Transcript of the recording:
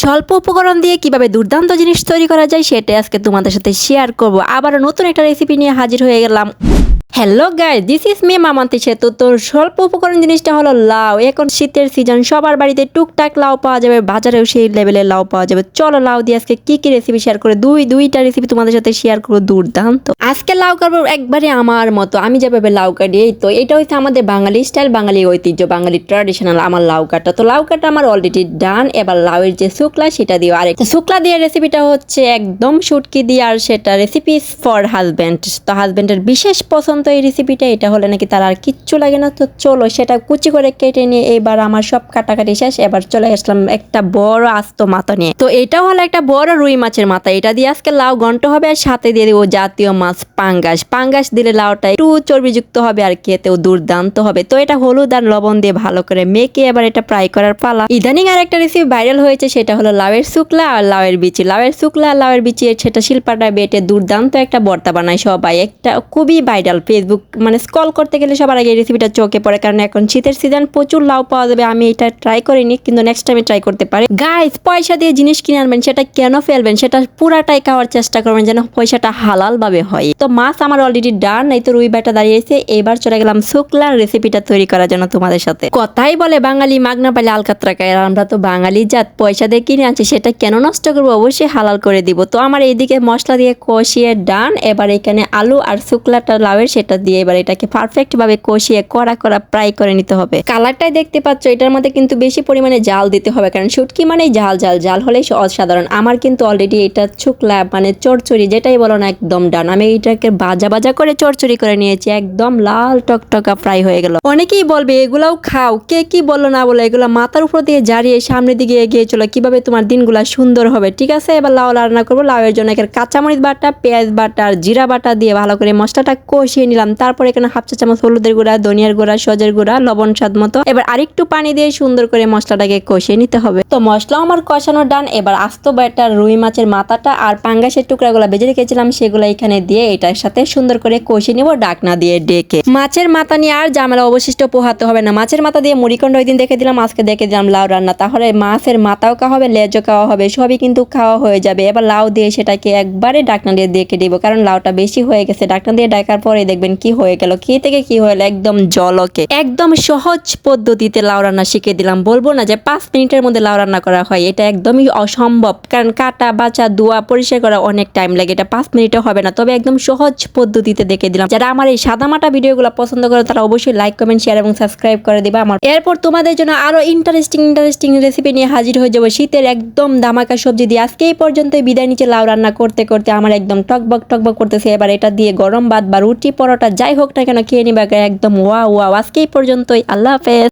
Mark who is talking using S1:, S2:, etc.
S1: স্বল্প উপকরণ দিয়ে কিভাবে দুর্দান্ত জিনিস তৈরি করা যায় সেটাই আজকে তোমাদের সাথে শেয়ার করব। আবারও নতুন একটা রেসিপি নিয়ে হাজির হয়ে গেলাম। Hello guys, this is me Mamanti Setu. তো স্বল্প উপকরণ জিনিসটা হলো লাউ। এখন শীতের সিজন, সবার বাড়িতে টুকটাক লাউ পাওয়া যাবে, বাজারেও সেই লেভেলের লাউ পাওয়া যাবে। চলো লাউ দিয়ে আজকে কি কি রেসিপি শেয়ার করে দুইটা রেসিপি তোমাদের সাথে শেয়ার করবো, দুর্দান্ত। আজকে লাউ কাটবো একবারে আমার মতো, আমি যেভাবে লাউ কাটি। এই তো এটা হচ্ছে আমাদের বাঙালি স্টাইল, বাঙালি ঐতিহ্য, বাঙালি ট্র্যাডিশনাল আমার লাউ কাটা। তো লাউ কাটা আমার অলরেডি ডান। এবার লাউয়ের যে শুকলা সেটা দিও। আর একটা শুকলা দিয়ে রেসিপিটা হচ্ছে একদম শুটকি দিয়ে, আর সেটা রেসিপি ফর হাজব্যান্ড। তো হাজব্যান্ডের বিশেষ পছন্দ এই রেসিপিটা। এটা হলে নাকি তার আর কিচ্ছু লাগে না। তো চলো সেটা কুচি করে কেটে নিয়ে এবার আমার সব কাটাকাটি শেষ। এবার চলে আসলাম একটা বড় আস্ত মাথা নিয়ে। তো এটা হলো একটা বড় রুই মাছের মাথা। এটা দিয়ে আজকে লাউ ঘন্ট হবে, আর সাথে দিয়ে দেবো জাতীয় মাছ পাঙ্গাস। পাঙ্গাস দিলে লাউটা একটু চর্বিযুক্ত হবে আর খেতেও দুর্দান্ত হবে। তো এটা হলুদ আর লবণ দিয়ে ভালো করে মেখে এবার এটা ফ্রাই করার পালা। ইদানিং আর একটা রেসিপি ভাইরাল হয়েছে, সেটা হলো লাউয়ের শুকলা আর লাউয়ের বিচি। লাউয়ের শুকলা আর লাউয়ের বিচি সেটা শিলপাটা বেটে দুর্দান্ত একটা ভর্তা বানায় সবাই। একটা খুবই ভাইরাল, ফেসবুক মানে স্ক্রল করতে গেলে সবার আগে এই রেসিপিটা চোখে পড়ে, কারণ এখন শীতের সিজন, প্রচুর লাউ পাওয়া যাবে। আমি এটা ট্রাই করিনি, কিন্তু নেক্সট টাইমে ট্রাই করতে পারি। গাইস, পয়সা দিয়ে জিনিস কিনে আনবেন, সেটা কেন ফেলবেন? সেটা পুরাটাই খাওয়ার চেষ্টা করবেন যেন পয়সাটা হালাল ভাবে হয়। তো মাছ আমার অলরেডি ডান। এই তো রুই বাটা দাঁড়িয়েছে। এবার চলে গেলাম শুকলার রেসিপিটা তৈরি করার জন্য তোমাদের সাথে। কথাই বলে বাঙালি মাগনা পাইলে আলকাতরা খায়, আর আমরা তো বাঙালি জাত, পয়সা দিয়ে কিনে আনছি, সেটা কেন নষ্ট করবো? অবশ্যই হালাল করে দিব। তো আমার এইদিকে মশলা দিয়ে কষিয়ে ডান। এবার এখানে আলু আর শুকলাটা লাউয়ের সেটা দিয়ে এবার এটাকে পারফেক্ট ভাবে কষিয়ে কড়া ফ্রাই করে নিতে হবে। কালারটাই দেখতে পাচ্ছ, এটার মধ্যে কিন্তু বেশি পরিমাণে জাল দিতে হবে, কারণ শুটকি মানেই ঝাল ঝাল, জাল হলেই অসাধারণ। আমার কিন্তু অলরেডি এটা শুকলা মানে চড়চড়ি যেটাই বলো না, একদম ডান। আমি এটাকে ভাজা করে চড়চড়ি করে নিয়েছি, একদম লাল টকটকা ফ্রাই হয়ে গেল। অনেকেই বলবে এগুলাও খাও, কে কি বললো না বলে, এগুলো মাথার উপর দিয়ে জারিয়ে সামনের দিকে এগিয়ে চলো, কিভাবে তোমার দিনগুলা সুন্দর হবে। ঠিক আছে, এবার লাউ রান্না করবো। লাউয়ের জন্য এখানে কাঁচামরিচ বাটা, পেঁয়াজ বাটা আর জিরা বাটা দিয়ে ভালো করে মশলাটা কষিয়ে নিলাম। তারপর এখানে হাফ চা চামচ হলুদের গুঁড়া, ধনিয়ার গুঁড়া, সজের গুঁড়া, লবণ স্বাদ মতো। এবার আরেকটু পানি দিয়ে সুন্দর করে মশলাটাকে কষিয়ে নিতে হবে। তো মশলা আমার কষানো ডান। এবার আস্ত বাটা রুই মাছের মাথাটা আর পাঙ্গাসের টুকরাগুলো ভেজে রেখেছিলাম সেগুলো এখানে দিয়ে এটার সাথে সুন্দর করে কষিয়ে নিব ডাকনা দিয়ে ডেকে। মাছের মাথা নিয়ে আর ঝামেলা অবশিষ্ট পোহাতে হবে না। মাছের মাথা দিয়ে মুড়িকণ্ড ওই দিন দেখে দিলাম, আজকে দেখে দিলাম লাউ রান্না। তাহলে মাছের মাথাও খাওয়া হবে, লেজও খাওয়া হবে, সবই কিন্তু খাওয়া হয়ে যাবে। এবার লাউ দিয়ে সেটাকে একবারে ডাকনা দিয়ে ডেকে দিব, কারণ লাউটা বেশি হয়ে গেছে। ডাকনা দিয়ে ডাকার পরে দেখবেন কি হয়ে গেল, কি থেকে কি হয়ে গেল, একদম জলকে। একদম সহজ পদ্ধতিতে লাউ রান্না শিখে দিলাম। বলবো না যে 5 মিনিটের মধ্যে লাউ রান্না করা হয়, এটা একদমই অসম্ভব, কারণ কাটা বাছা ধোয়া পরিষ্কার করা অনেক টাইম লাগে। এটা 5 মিনিটও হবে না, তবে একদম সহজ পদ্ধতিতে দেখে দিলাম। যারা আমার এই সাদামাটা ভিডিওগুলো পছন্দ করে তারা অবশ্যই লাইক, কমেন্ট, শেয়ার এবং সাবস্ক্রাইব করে দিবা আমার। এরপর তোমাদের জন্য আরো ইন্টারেস্টিং রেসিপি নিয়ে হাজির হয়ে যাবো শীতের একদম ধামাকা সবজি দিয়ে। আজকে এই পর্যন্তই বিদায় নিচে। লাউ রান্না করতে করতে আমার একদম টকবক করতেছে। এবার এটা দিয়ে গরম ভাত বা রুটি পরোটা যাই হোক না কেন খেয়ে নিবা, একদম ওয়াও। আজকে এই পর্যন্তই, আল্লাহ হাফেজ।